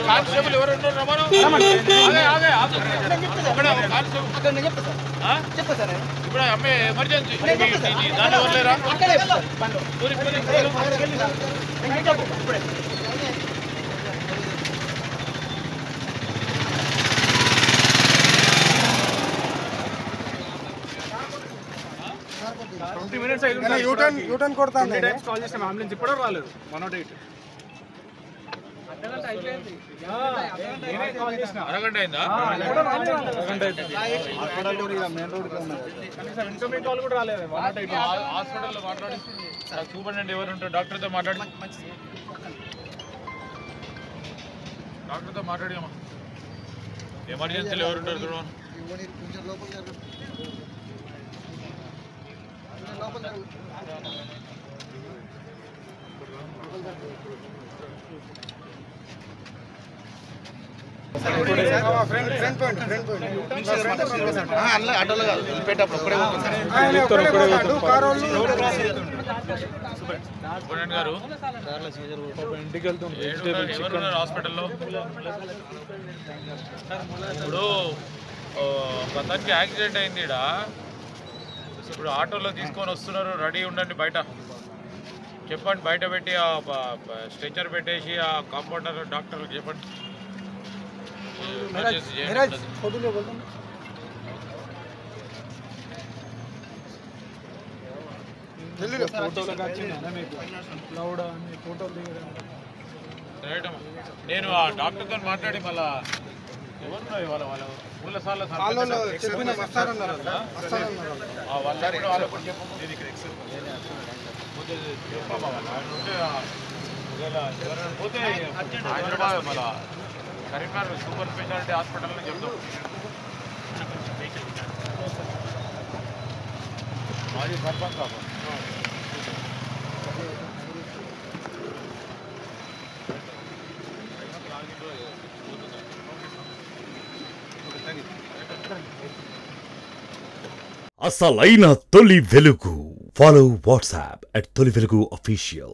Constable ఎవరు ఉన్నారు రమ్మను. ఇప్పుడు అమ్మాయి ఎమర్జెన్సీ దాని ఎవరులేరా? యూటర్న్ కొడతాను కాల్ చేసిన అంబులెన్స్ ఇప్పుడు రాలేదు 108 అరగంట అయిందా? హాస్పిటల్లో మాట్లాడి సూపరింటెండెంట్ ఎవరు ఉంటారు డాక్టర్తో మాట్లాడి అమ్మా ఎమర్జెన్సీలో ఎవరు ఉంటారు చూడమని. సూపరింటెండెంట్ గారు ఇంటికి ఎవరున్నారు హాస్పిటల్లో? ఇప్పుడు అతనికి యాక్సిడెంట్ అయింది ఇక్కడ. ఇప్పుడు ఆటోలో తీసుకొని వస్తున్నారు, రెడీ ఉండండి బయట చెప్పండి. బయట పెట్టి ఆ స్ట్రెచర్ పెట్టేసి ఆ కాంపౌండర్ డాక్టర్లకు చెప్పండి. నేను ఆ డాక్టర్తో మాట్లాడి మళ్ళా ఎవరున్నాయి వాళ్ళ ఊళ్ళ సార్లు చెప్పమ్మా వాళ్ళు ఆయన ఉంటే ఎవరైనా పోతే హైదరాబాద్ మళ్ళా కరీంనగర్ సూపర్ స్పెషాలిటీ హాస్పిటల్ని చెప్తాం. మాజీ సర్పంచ్ అసలైన తొలి వెలుగు. ఫాలో వాట్సాప్ @తొలి వెలుగు official.